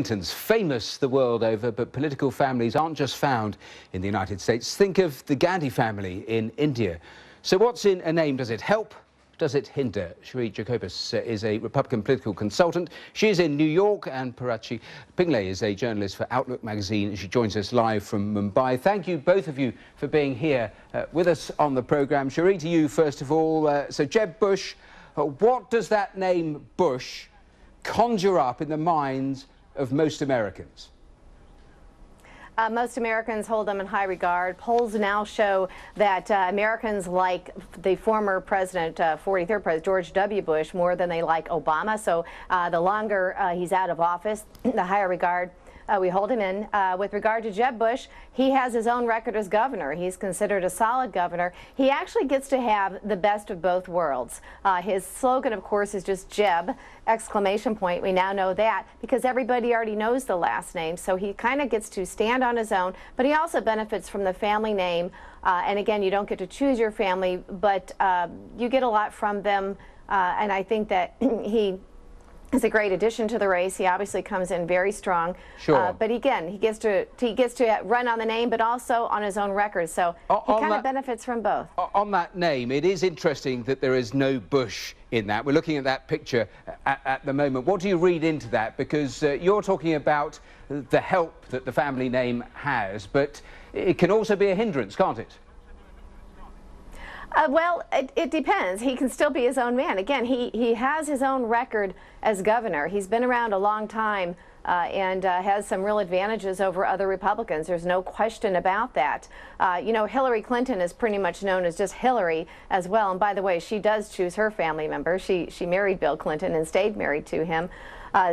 Clintons, famous the world over, but political families aren't just found in the United States. Think of the Gandhi family in India. So what's in a name? Does it help? Does it hinder? Cheri Jacobus is a Republican political consultant. She is in New York, and Parachi Pinglay is a journalist for Outlook magazine. She joins us live from Mumbai. Thank you, both of you, for being here with us on the programme. Cheri, to you first of all. So Jeb Bush, what does that name Bush conjure up in the minds of most Americans? Most Americans hold them in high regard. Polls now show that Americans like the former president, 43rd president, George W. Bush, more than they like Obama. So the longer he's out of office, the higher regard we hold him in. With regard to Jeb Bush, he has his own record as governor. He's considered a solid governor. He actually gets to have the best of both worlds. His slogan, of course, is just Jeb, exclamation point. We now know that because everybody already knows the last name. So he kind of gets to stand on his own, but he also benefits from the family name. And again, you don't get to choose your family, but you get a lot from them. And I think that he is a great addition to the race. He obviously comes in very strong. Sure. But again, he gets to run on the name, but also on his own record. So he kind of benefits from both. On that name, it is interesting that there is no Bush in that. We're looking at that picture at the moment. What do you read into that? Because you're talking about the help that the family name has, but it can also be a hindrance, can't it? Well, it depends. He can still be his own man. Again, he has his own record as governor. He's been around a long time and has some real advantages over other Republicans. There's no question about that. You know, Hillary Clinton is pretty much known as just Hillary as well. And by the way, she does choose her family member. She married Bill Clinton and stayed married to him.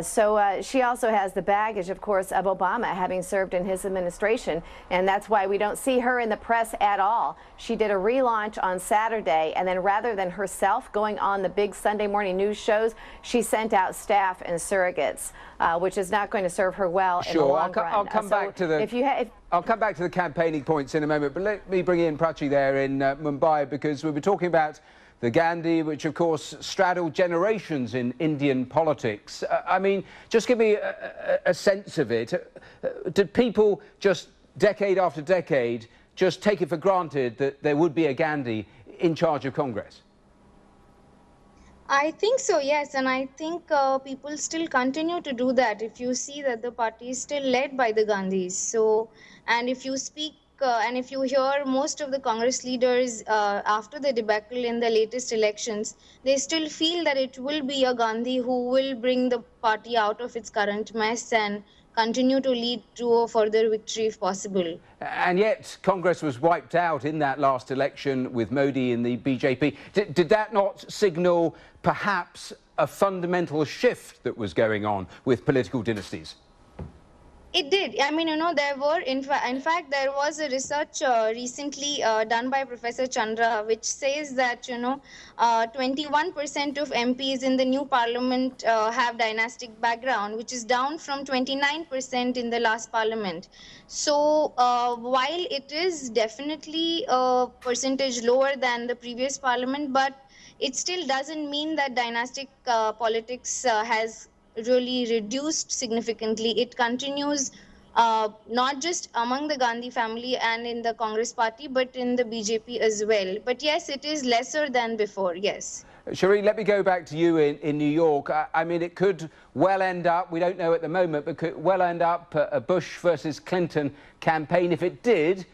So she also has the baggage, of course, of Obama, having served in his administration, and that's why we don't see her in the press at all. She did a relaunch on Saturday, and then rather than herself going on the big Sunday morning news shows, she sent out staff and surrogates, which is not going to serve her well in the long run. I'll come back to the I'll come back to the campaigning points in a moment, but let me bring in Prachi there in Mumbai, because we were talking about the Gandhi, which of course straddled generations in Indian politics. I mean, just give me a sense of it. Did people just decade after decade just take it for granted that there would be a Gandhi in charge of Congress? I think so, yes, and I think people still continue to do that. If you see that the party is still led by the Gandhis, so, and if you speak and if you hear most of the Congress leaders after the debacle in the latest elections, they still feel that it will be a Gandhi who will bring the party out of its current mess and continue to lead to a further victory if possible. And yet Congress was wiped out in that last election with Modi in the BJP. Did that not signal perhaps a fundamental shift that was going on with political dynasties? It did. I mean, you know, there were, in fact, there was a research recently done by Professor Chandra, which says that, you know, 21% of MPs in the new parliament have dynastic background, which is down from 29% in the last parliament. So while it is definitely a percentage lower than the previous parliament, but it still doesn't mean that dynastic politics has really reduced significantly. It continues not just among the Gandhi family and in the Congress party, but in the BJP as well. But yes, it is lesser than before, yes. Cheri, let me go back to you in New York. I mean, it could well end up, we don't know at the moment, but could well end up a Bush versus Clinton campaign. If it did,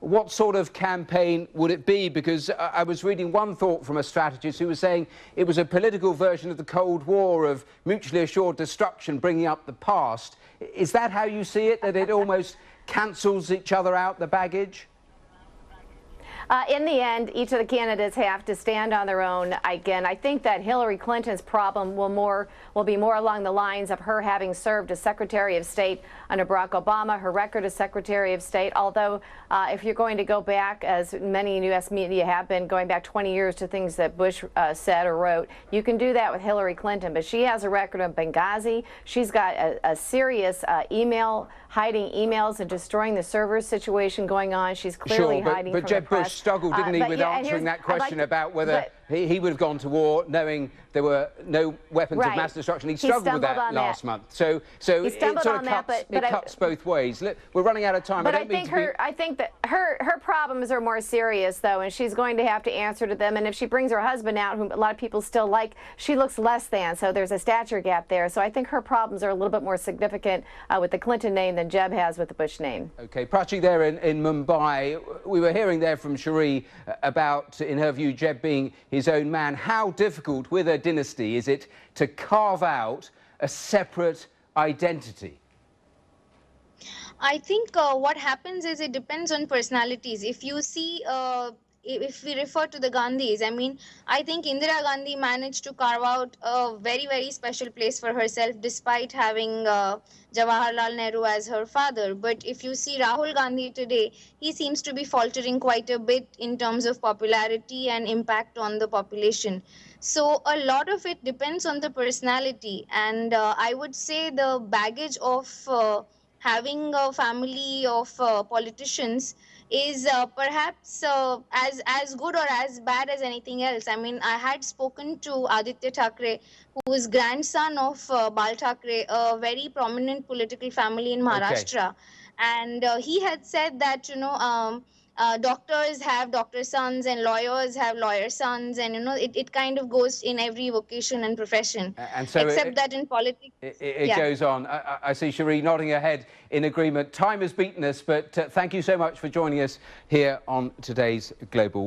what sort of campaign would it be? Because I was reading one thought from a strategist who was saying it was a political version of the Cold War, of mutually assured destruction, bringing up the past. Is that how you see it, that it almost cancels each other out, the baggage? In the end, each of the candidates have to stand on their own. Again, I think that Hillary Clinton's problem will be more along the lines of her having served as Secretary of State under Barack Obama, her record as Secretary of State. Although, if you're going to go back, as many in U.S. media have been, going back 20 years to things that Bush said or wrote, you can do that with Hillary Clinton. But she has a record of Benghazi. She's got a serious hiding emails and destroying the servers situation going on. She's clearly hiding from the press. But Jeb Bush struggled, didn't he, with answering that question about whether he would have gone to war knowing there were no weapons of mass destruction. He struggled with that last month. So it sort of cuts both ways. Look, we're running out of time. But I think that her problems are more serious, though, and she's going to have to answer to them. And if she brings her husband out, whom a lot of people still like, she looks less than. So there's a stature gap there. So I think her problems are a little bit more significant with the Clinton name than Jeb has with the Bush name. Okay, Prachi there in Mumbai, we were hearing there from Cheri about, in her view, Jeb being his own man. How difficult with a dynasty is it to carve out a separate identity? I think what happens is it depends on personalities. If you see, if we refer to the Gandhis, I mean, I think Indira Gandhi managed to carve out a very, very special place for herself despite having Jawaharlal Nehru as her father. But if you see Rahul Gandhi today, he seems to be faltering quite a bit in terms of popularity and impact on the population. So a lot of it depends on the personality. And I would say the baggage of having a family of politicians is perhaps as good or as bad as anything else. I mean, I had spoken to Aditya Thackeray, who is grandson of Bal Thackeray, a very prominent political family in Maharashtra. Okay. And he had said that, doctors have doctor sons and lawyers have lawyer sons, and it kind of goes in every vocation and profession, and so except that in politics it goes on. I see Cheri nodding her head in agreement. Time has beaten us, but thank you so much for joining us here on today's Global